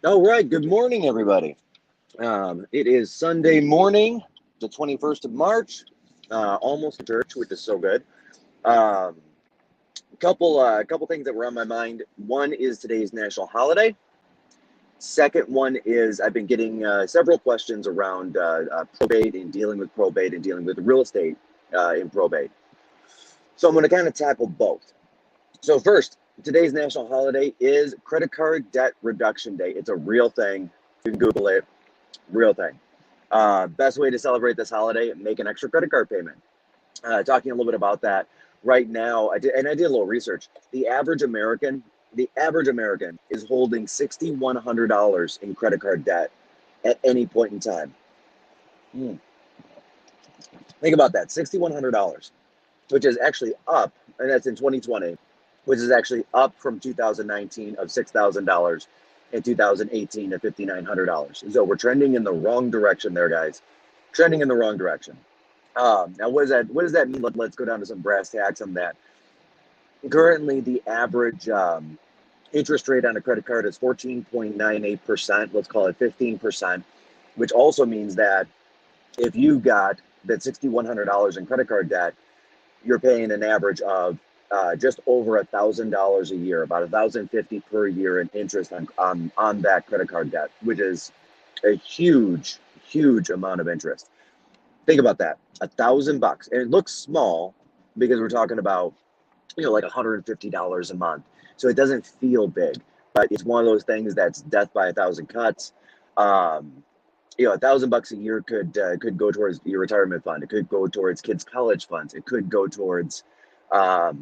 All right, good morning, everybody. It is Sunday morning, the 21st of March, almost to church, which is so good. Couple things that were on my mind. One is today's national holiday. Second one is I've been getting several questions around probate and dealing with real estate in probate. So I'm going to kind of tackle both. So first, today's national holiday is Credit Card Debt Reduction Day. It's a real thing. You can Google it. Real thing. Best way to celebrate this holiday, make an extra credit card payment. Talking a little bit about that right now, I did a little research. The average American is holding $6,100 in credit card debt at any point in time. Think about that, $6,100, which is actually up, and that's in 2020, which is actually up from 2019 of $6,000. In 2018 at $5,900. So we're trending in the wrong direction there, guys. Trending in the wrong direction. Now, what does that mean? Let's go down to some brass tacks on that. Currently, the average interest rate on a credit card is 14.98%. Let's call it 15%, which also means that if you got that $6,100 in credit card debt, you're paying an average of just over $1,000 a year, about $1,050 per year in interest on that credit card debt, which is a huge amount of interest. Think about that, $1,000, and it looks small because we're talking about like $150 a month, so it doesn't feel big, but it's one of those things that's death by a thousand cuts. $1,000 a year could go towards your retirement fund. It could go towards kids' college funds. It could go towards a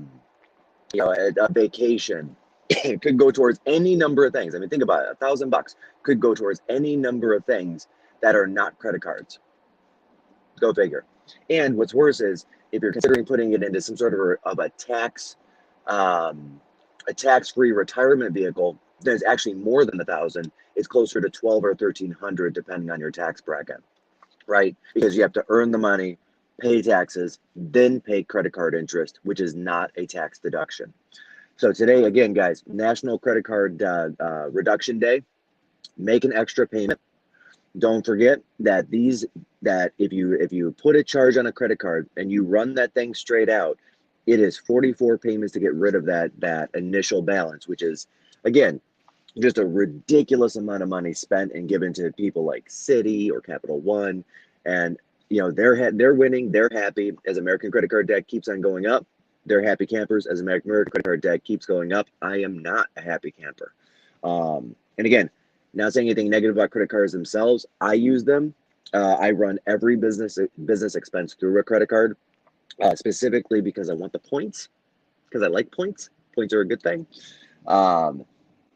vacation. It could go towards any number of things. I mean, think about it. $1,000 could go towards any number of things that are not credit cards. Go figure. And what's worse is if you're considering putting it into some sort of a tax-free retirement vehicle, there's actually more than $1,000. It's closer to $1,200 or $1,300 depending on your tax bracket, right? Because you have to earn the money, pay taxes, then pay credit card interest, which is not a tax deduction. So today, again, guys, National Credit Card Reduction Day. Make an extra payment. Don't forget that if you put a charge on a credit card and you run that thing straight out, it is 44 payments to get rid of that initial balance, which is, again, just a ridiculous amount of money spent and given to people like Citi or Capital One. And they're winning, they're happy as American credit card debt keeps on going up. They're happy campers as American credit card debt keeps going up. I am not a happy camper. And again, not saying anything negative about credit cards themselves. I use them. I run every business expense through a credit card, specifically because I want the points, because I like points. Points are a good thing.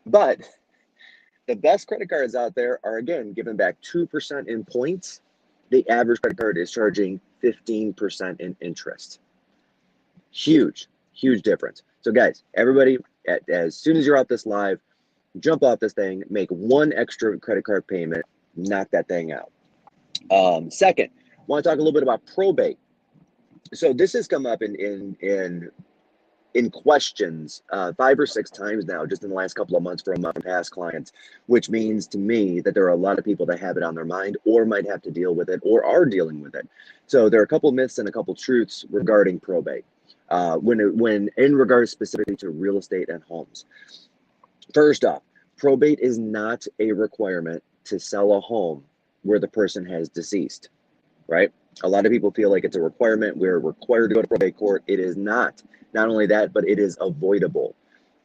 But the best credit cards out there are, again, giving back 2% in points. The average credit card is charging 15% in interest. Huge difference. So guys, everybody, as soon as you're off this live, jump off this thing, make one extra credit card payment, knock that thing out. Second, I want to talk a little bit about probate. So this has come up in questions 5 or 6 times now, just in the last couple of months from past clients, which means to me that there are a lot of people that have it on their mind or might have to deal with it or are dealing with it. So there are a couple myths and a couple truths regarding probate when in regards specifically to real estate and homes. First off, probate is not a requirement to sell a home where the person has deceased, right? A lot of people feel like it's a requirement. We're required to go to probate court. It is not. Not only that, but it is avoidable.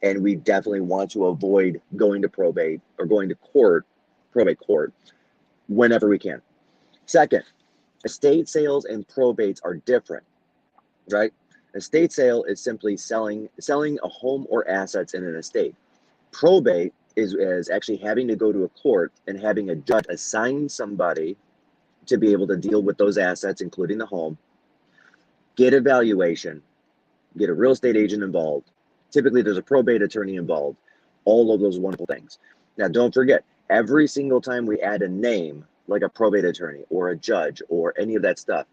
And we definitely want to avoid going to probate or going to probate court, whenever we can. Second, estate sales and probates are different, right? Estate sale is simply selling a home or assets in an estate. Probate is actually having to go to a court and having a judge assign somebody to be able to deal with those assets, including the home, get a valuation, get a real estate agent involved. Typically, there's a probate attorney involved, all of those wonderful things. Now, don't forget, every single time we add a name, like a probate attorney or a judge or any of that stuff,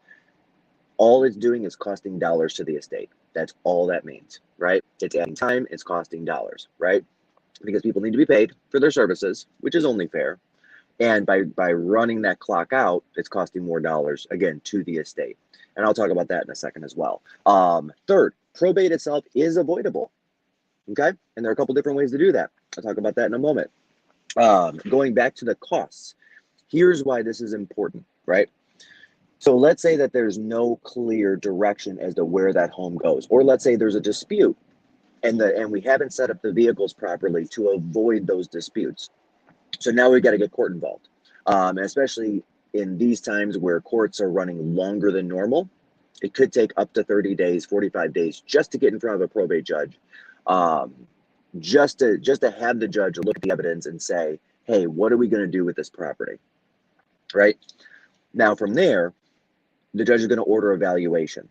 All it's doing is costing dollars to the estate. That's all that means, right? It's adding time, it's costing dollars, right? Because people need to be paid for their services, which is only fair. And by running that clock out, it's costing more dollars, again, to the estate. And I'll talk about that in a second as well. Third, probate itself is avoidable, okay? And there are a couple different ways to do that. I'll talk about that in a moment. Going back to the costs, here's why this is important, right? So let's say that there's no clear direction as to where that home goes, or let's say there's a dispute and we haven't set up the vehicles properly to avoid those disputes. So now we've got to get court involved, especially in these times where courts are running longer than normal. It could take up to 30 days, 45 days just to get in front of a probate judge, just to have the judge look at the evidence and say, hey, what are we going to do with this property, right? Now from there, the judge is going to order a valuation.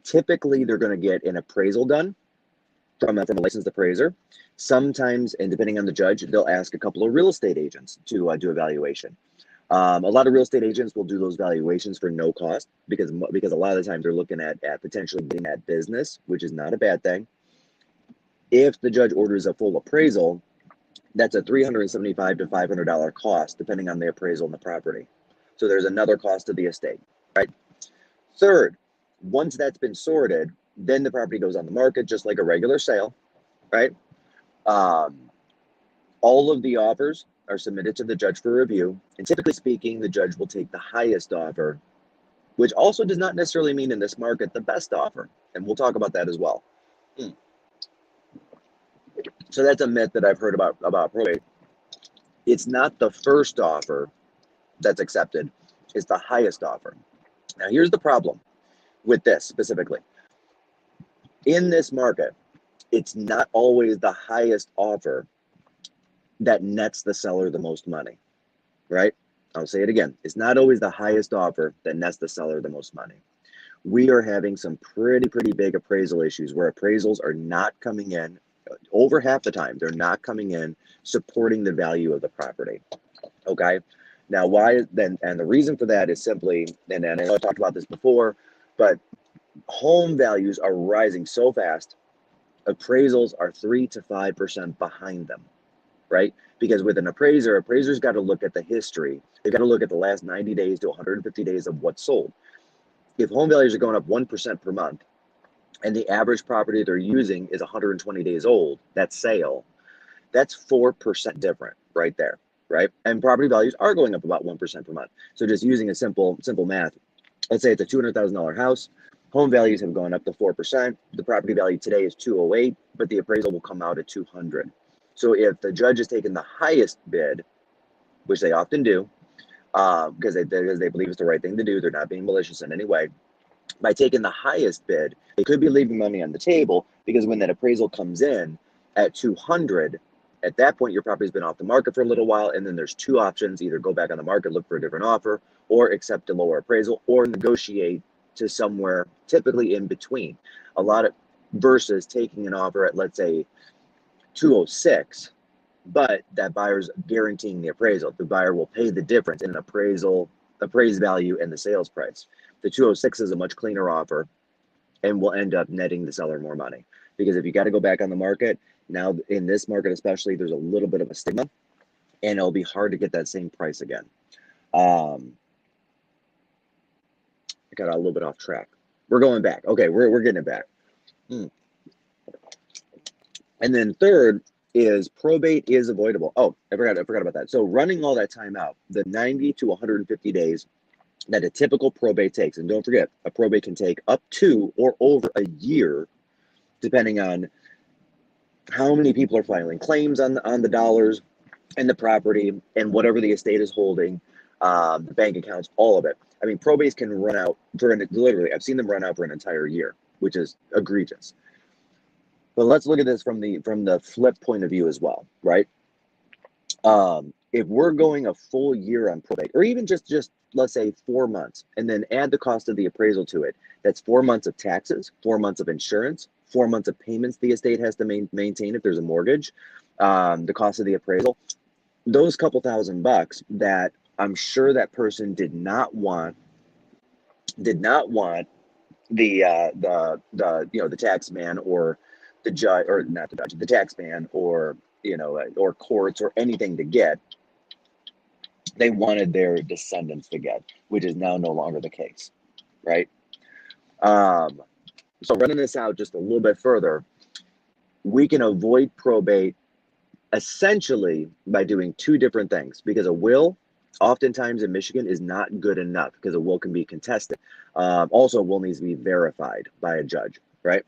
Typically, they're going to get an appraisal done from a licensed appraiser. Sometimes, and depending on the judge, they'll ask a couple of real estate agents to do a valuation. A lot of real estate agents will do those valuations for no cost because a lot of the time they're looking at potentially getting that business, which is not a bad thing. If the judge orders a full appraisal, that's a $375 to $500 cost, depending on the appraisal and the property. So there's another cost to the estate, right? Third, once that's been sorted, then the property goes on the market just like a regular sale, right? All of the offers are submitted to the judge for review, and typically speaking, the judge will take the highest offer, which also does not necessarily mean in this market the best offer, and we'll talk about that as well. So that's a myth that I've heard about probate. It's not the first offer that's accepted, it's the highest offer. Now here's the problem with this specifically. In this market, it's not always the highest offer that nets the seller the most money, right? I'll say it again. It's not always the highest offer that nets the seller the most money. We are having some pretty big appraisal issues where appraisals are not coming in. Over half the time, they're not coming in supporting the value of the property, okay? Now, why then? And the reason for that is simply, and I know I talked about this before, but home values are rising so fast, appraisals are 3 to 5% behind them, right? Because with an appraiser's got to look at the history. They've got to look at the last 90 days to 150 days of what's sold. If home values are going up 1% per month, and the average property they're using is 120 days old, that sale, that's 4% different right there, right? And property values are going up about 1% per month. So just using a simple math, let's say it's a $200,000 house. Home values have gone up to 4%. The property value today is 208, but the appraisal will come out at 200. So if the judge has taken the highest bid, which they often do, because they believe it's the right thing to do, they're not being malicious in any way. By taking the highest bid, they could be leaving money on the table because when that appraisal comes in at 200, at that point, your property's been off the market for a little while, and then there's two options: either go back on the market, look for a different offer, or accept a lower appraisal, or negotiate to somewhere typically in between. A lot of versus taking an offer at, let's say, 206, but that buyer's guaranteeing the appraisal. The buyer will pay the difference in an appraised value and the sales price. The 206 is a much cleaner offer and will end up netting the seller more money. Because if you got to go back on the market, now in this market especially, there's a little bit of a stigma, and it'll be hard to get that same price again. I got a little bit off track. We're going back. Okay, we're getting it back. And then third is probate is avoidable. Oh, I forgot about that. So running all that time out, the 90 to 150 days that a typical probate takes, and don't forget, a probate can take up to or over a year, depending on how many people are filing claims on the dollars and the property and whatever the estate is holding, the bank accounts, all of it. I mean, probates can run out for literally, I've seen them run out for an entire year, which is egregious. But let's look at this from the flip point of view as well, right? If we're going a full year on probate, or even just let's say 4 months, and then add the cost of the appraisal to it, that's 4 months of taxes, 4 months of insurance, 4 months of payments the estate has to maintain if there's a mortgage, the cost of the appraisal, those couple $1,000 that I'm sure that person did not want the tax man or the judge, or not the judge, the tax man, or or courts or anything to get, they wanted their descendants to get, which is now no longer the case, right? So running this out just a little bit further, we can avoid probate essentially by doing two different things, because a will oftentimes in Michigan is not good enough because a will can be contested. Also, a will needs to be verified by a judge, right?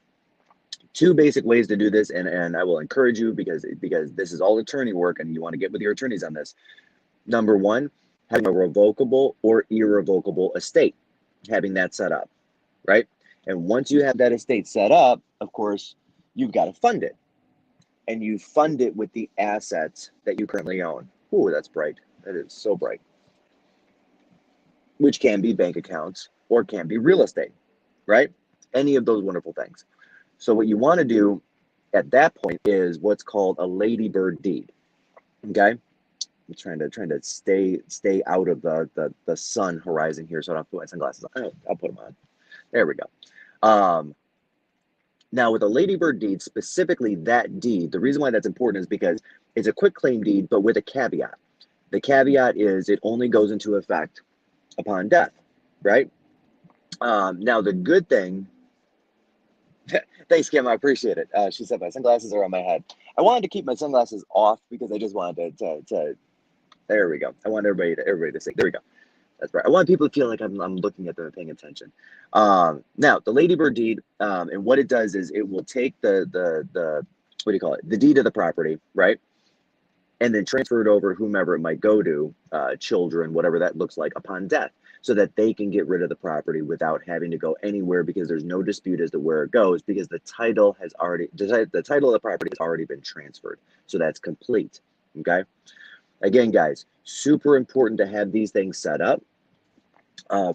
Two basic ways to do this, and I will encourage you, because this is all attorney work and you want to get with your attorneys on this. Number one, having a revocable or irrevocable estate, having that set up, right? And once you have that estate set up, of course, you've got to fund it. And you fund it with the assets that you currently own. Ooh, that's bright. That is so bright. Which can be bank accounts or can be real estate, right? Any of those wonderful things. So what you want to do at that point is what's called a ladybird deed. Okay? I'm trying to stay out of the sun horizon here, so I don't have to put my sunglasses on. I'll put them on. There we go. Now, with a ladybird deed, specifically that deed, the reason why that's important is because it's a quick claim deed, but with a caveat. The caveat is it only goes into effect upon death, right? Now, the good thing, thanks, Kim, I appreciate it. She said my sunglasses are on my head. I wanted to keep my sunglasses off because I just wanted to there we go. I want everybody to see. There we go. That's right. I want people to feel like I'm looking at them and paying attention. Now, the ladybird deed, and what it does is it will take the what do you call it? The deed of the property, right? And then transfer it over to whomever it might go to, children, whatever that looks like, upon death, so that they can get rid of the property without having to go anywhere, because there's no dispute as to where it goes, because the title of the property has already been transferred. So that's complete. Okay. Again, guys, super important to have these things set up.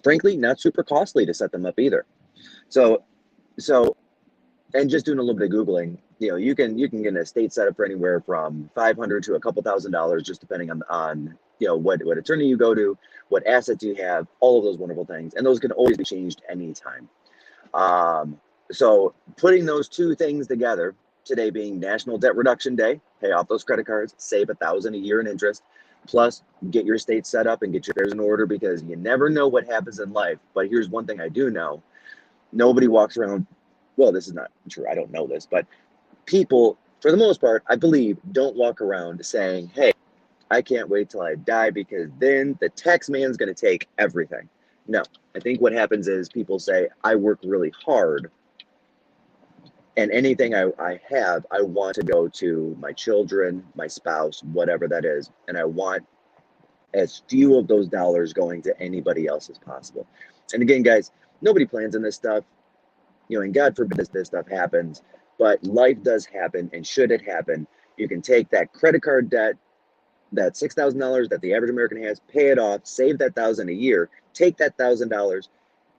Frankly, not super costly to set them up either. So, and just doing a little bit of Googling, you can get an estate set up for anywhere from $500 to a couple $1,000s, just depending on what attorney you go to, what assets you have, all of those wonderful things, and those can always be changed anytime. So putting those two things together, today being National Debt Reduction Day, pay off those credit cards, save $1,000 a year in interest, plus get your estate set up and get your affairs in order, because you never know what happens in life. But here's one thing I do know: nobody walks around. Well, this is not true. I don't know this, but people, for the most part, I believe, don't walk around saying, "Hey, I can't wait till I die because then the tax man's going to take everything." No, I think what happens is people say, "I work really hard, and anything I have, I want to go to my children, my spouse, whatever that is. And I want as few of those dollars going to anybody else as possible." And again, guys, nobody plans on this stuff, and God forbid this stuff happens, but life does happen. And should it happen, you can take that credit card debt, that $6,000 that the average American has, pay it off, save that $1,000 a year, take that $1,000,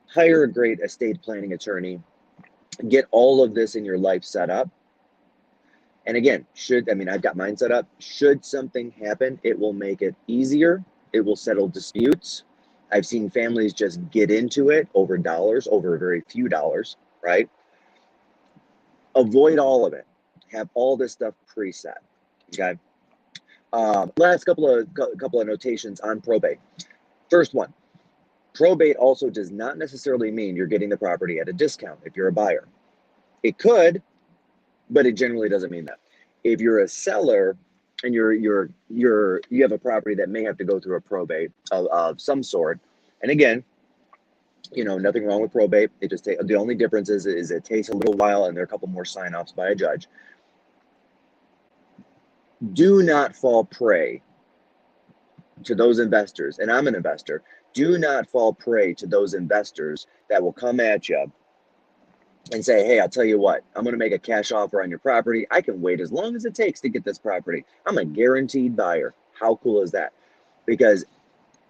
hire a great estate planning attorney, get all of this in your life set up. And again, I've got mine set up. Should something happen, it will make it easier. It will settle disputes. I've seen families just get into it over dollars, over very few dollars, right? Avoid all of it. Have all this stuff preset, okay? Last couple of notations on probate. First one, probate also does not necessarily mean you're getting the property at a discount if you're a buyer. It could, but it generally doesn't mean that. If you're a seller and you have a property that may have to go through a probate of some sort, and again, nothing wrong with probate. It just the only difference is it takes a little while, and there are a couple more sign-offs by a judge. Do not fall prey to those investors, and I'm an investor. Do not fall prey to those investors that will come at you and say, "Hey, I'll tell you what, I'm going to make a cash offer on your property. I can wait as long as it takes to get this property. I'm a guaranteed buyer." How cool is that? Because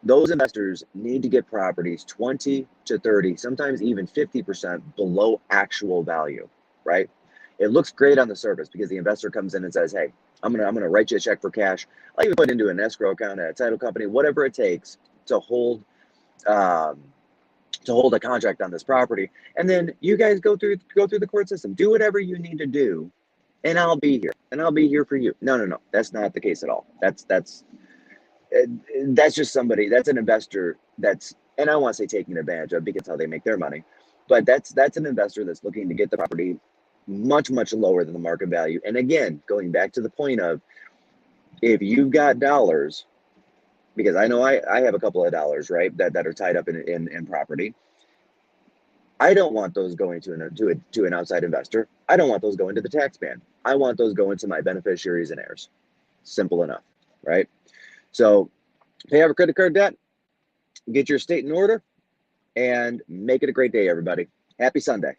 those investors need to get properties 20 to 30, sometimes even 50% below actual value, right? It looks great on the surface because the investor comes in and says, "Hey, I'm gonna write you a check for cash. I'll even put it into an escrow account at a title company, whatever it takes to hold to hold a contract on this property. And then you guys go through the court system, do whatever you need to do, and I'll be here, and I'll be here for you. No, that's not the case at all. That's just somebody, that's an investor that's, and I don't want to say taking advantage of, because how they make their money, but that's an investor that's looking to get the property much lower than the market value. And again, going back to the point of, if you've got dollars, because I know I have a couple of dollars, right, that are tied up in property. I don't want those going to an outside investor. I don't want those going to the tax man. I want those going to my beneficiaries and heirs. Simple enough, right? So pay off a credit card debt, get your estate in order, and make it a great day, everybody. Happy Sunday.